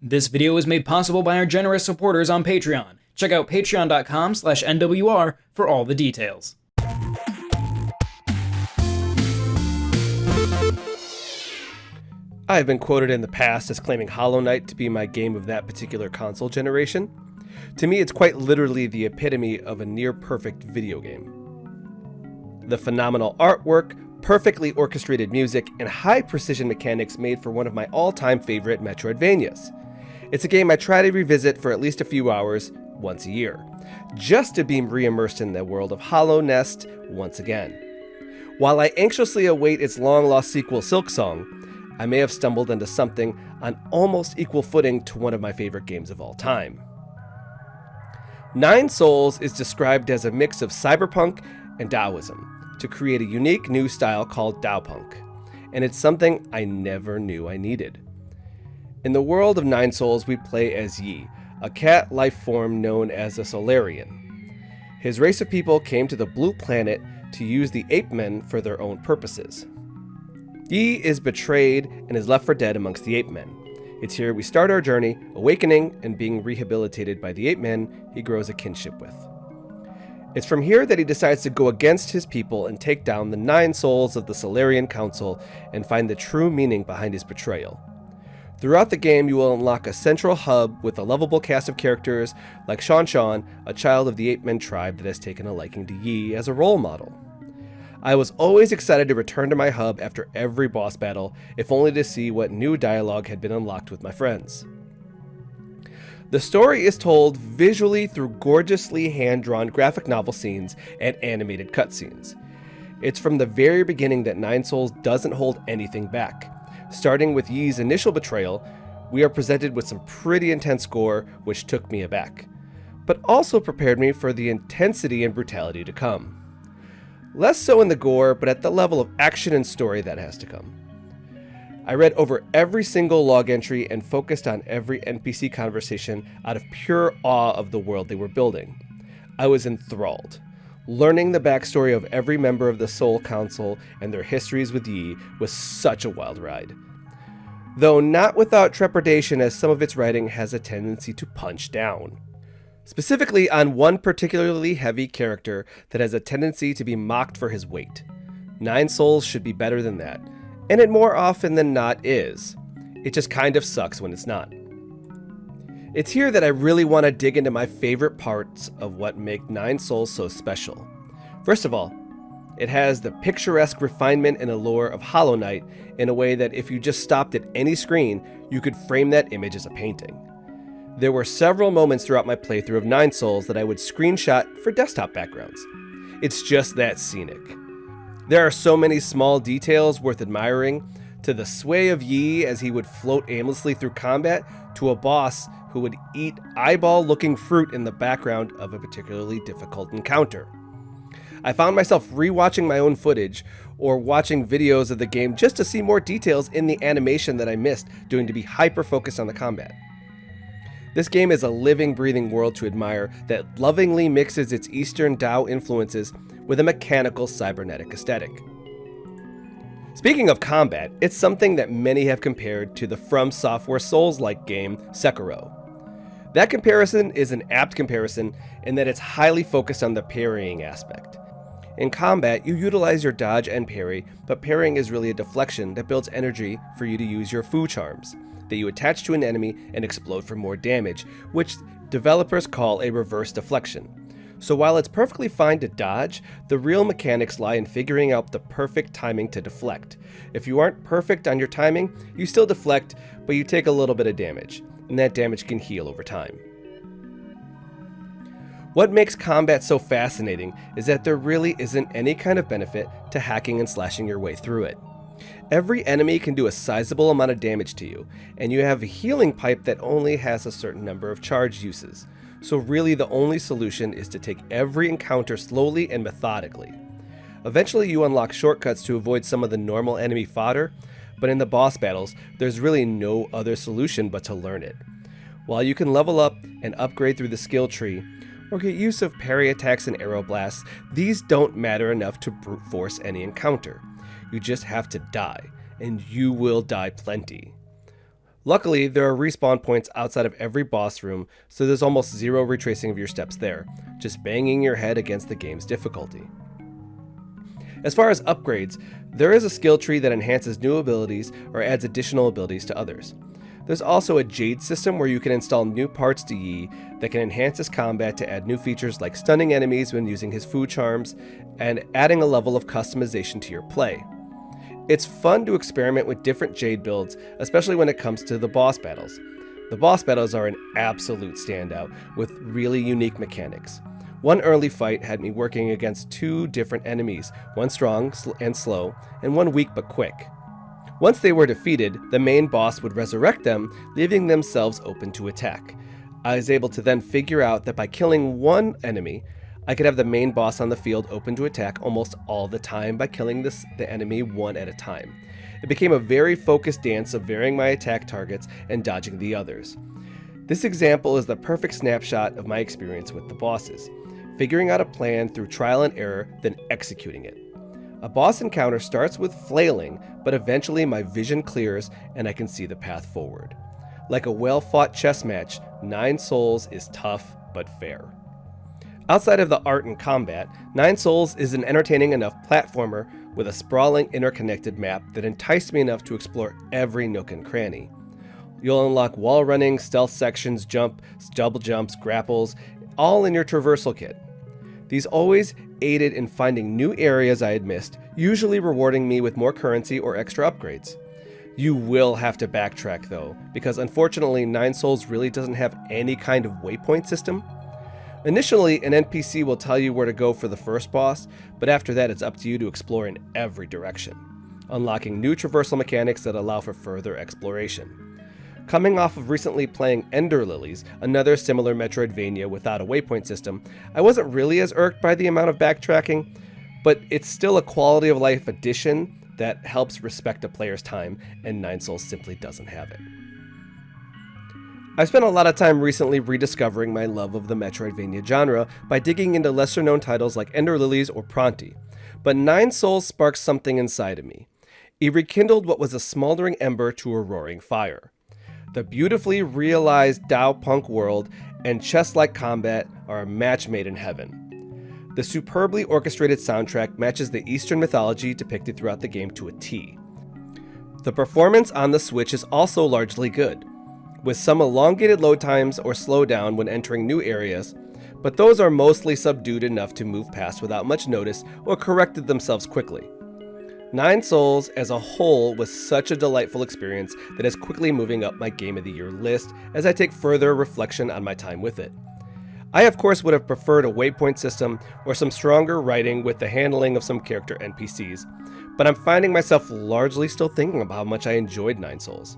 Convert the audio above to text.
This video is made possible by our generous supporters on Patreon. Check out patreon.com/NWR for all the details. I have been quoted in the past as claiming Hollow Knight to be my game of that particular console generation. To me, it's quite literally the epitome of a near-perfect video game. The phenomenal artwork, perfectly orchestrated music, and high-precision mechanics made for one of my all-time favorite metroidvanias. It's a game I try to revisit for at least a few hours once a year, just to be re-immersed in the world of Hollow Nest once again. While I anxiously await its long-lost sequel, Silksong, I may have stumbled into something on almost equal footing to one of my favorite games of all time. Nine Souls is described as a mix of cyberpunk and Taoism to create a unique new style called Daopunk, and it's something I never knew I needed. In the world of Nine Souls, we play as Yi, a cat life form known as a Solarian. His race of people came to the blue planet to use the ape men for their own purposes. Yi is betrayed and is left for dead amongst the ape men. It's here we start our journey, awakening and being rehabilitated by the ape men he grows a kinship with. It's from here that he decides to go against his people and take down the 9 souls of the Solarian Council and find the true meaning behind his betrayal. Throughout the game, you will unlock a central hub with a lovable cast of characters like Shan, a child of the ape men tribe that has taken a liking to Yi as a role model. I was always excited to return to my hub after every boss battle, if only to see what new dialogue had been unlocked with my friends. The story is told visually through gorgeously hand-drawn graphic novel scenes and animated cutscenes. It's from the very beginning that Nine Souls doesn't hold anything back. Starting with Yi's initial betrayal, we are presented with some pretty intense gore, which took me aback, but also prepared me for the intensity and brutality to come. Less so in the gore, but at the level of action and story that has to come. I read over every single log entry and focused on every NPC conversation out of pure awe of the world they were building. I was enthralled. Learning the backstory of every member of the Soul Council and their histories with Yi was such a wild ride. Though not without trepidation, as some of its writing has a tendency to punch down. Specifically on one particularly heavy character that has a tendency to be mocked for his weight. Nine Souls should be better than that, and it more often than not is. It just kind of sucks when it's not. It's here that I really want to dig into my favorite parts of what make Nine Souls so special. First of all, it has the picturesque refinement and allure of Hollow Knight in a way that if you just stopped at any screen, you could frame that image as a painting. There were several moments throughout my playthrough of Nine Souls that I would screenshot for desktop backgrounds. It's just that scenic. There are so many small details worth admiring, to the sway of Yi as he would float aimlessly through combat, to a boss who would eat eyeball-looking fruit in the background of a particularly difficult encounter. I found myself rewatching my own footage or watching videos of the game just to see more details in the animation that I missed due to be hyper-focused on the combat. This game is a living, breathing world to admire that lovingly mixes its Eastern Tao influences with a mechanical cybernetic aesthetic. Speaking of combat, it's something that many have compared to the From Software Souls-like game Sekiro. That comparison is an apt comparison in that it's highly focused on the parrying aspect. In combat, you utilize your dodge and parry, but parrying is really a deflection that builds energy for you to use your Fu charms, that you attach to an enemy and explode for more damage, which developers call a reverse deflection. So while it's perfectly fine to dodge, the real mechanics lie in figuring out the perfect timing to deflect. If you aren't perfect on your timing, you still deflect, but you take a little bit of damage, and that damage can heal over time. What makes combat so fascinating is that there really isn't any kind of benefit to hacking and slashing your way through it. Every enemy can do a sizable amount of damage to you, and you have a healing pipe that only has a certain number of charge uses. So really the only solution is to take every encounter slowly and methodically. Eventually you unlock shortcuts to avoid some of the normal enemy fodder, but in the boss battles, there's really no other solution but to learn it. While you can level up and upgrade through the skill tree, or get use of parry attacks and arrow blasts, these don't matter enough to brute force any encounter. You just have to die, and you will die plenty. Luckily, there are respawn points outside of every boss room, so there's almost zero retracing of your steps there, just banging your head against the game's difficulty. As far as upgrades, there is a skill tree that enhances new abilities or adds additional abilities to others. There's also a Jade system where you can install new parts to Yi that can enhance his combat to add new features like stunning enemies when using his food charms and adding a level of customization to your play. It's fun to experiment with different Jade builds, especially when it comes to the boss battles. The boss battles are an absolute standout with really unique mechanics. One early fight had me working against two different enemies, one strong and slow, and one weak but quick. Once they were defeated, the main boss would resurrect them, leaving themselves open to attack. I was able to then figure out that by killing one enemy, I could have the main boss on the field open to attack almost all the time by killing the enemy one at a time. It became a very focused dance of varying my attack targets and dodging the others. This example is the perfect snapshot of my experience with the bosses, figuring out a plan through trial and error, then executing it. A boss encounter starts with flailing, but eventually my vision clears and I can see the path forward. Like a well-fought chess match, Nine Souls is tough but fair. Outside of the art and combat, Nine Souls is an entertaining enough platformer with a sprawling interconnected map that enticed me enough to explore every nook and cranny. You'll unlock wall running, stealth sections, double jumps, grapples, all in your traversal kit. These always aided in finding new areas I had missed, usually rewarding me with more currency or extra upgrades. You will have to backtrack though, because unfortunately Nine Souls really doesn't have any kind of waypoint system. Initially, an NPC will tell you where to go for the first boss, but after that it's up to you to explore in every direction, unlocking new traversal mechanics that allow for further exploration. Coming off of recently playing Ender Lilies, another similar metroidvania without a waypoint system, I wasn't really as irked by the amount of backtracking, but it's still a quality of life addition that helps respect a player's time, and Nine Souls simply doesn't have it. I've spent a lot of time recently rediscovering my love of the metroidvania genre by digging into lesser known titles like Ender Lilies or Pronti, but Nine Souls sparked something inside of me. It rekindled what was a smoldering ember to a roaring fire. The beautifully realized Dao-punk world and chess-like combat are a match made in heaven. The superbly orchestrated soundtrack matches the Eastern mythology depicted throughout the game to a T. The performance on the Switch is also largely good, with some elongated load times or slowdown when entering new areas, but those are mostly subdued enough to move past without much notice or corrected themselves quickly. Nine Souls as a whole was such a delightful experience that is quickly moving up my Game of the Year list as I take further reflection on my time with it. I of course would have preferred a waypoint system or some stronger writing with the handling of some character NPCs, but I'm finding myself largely still thinking about how much I enjoyed Nine Souls.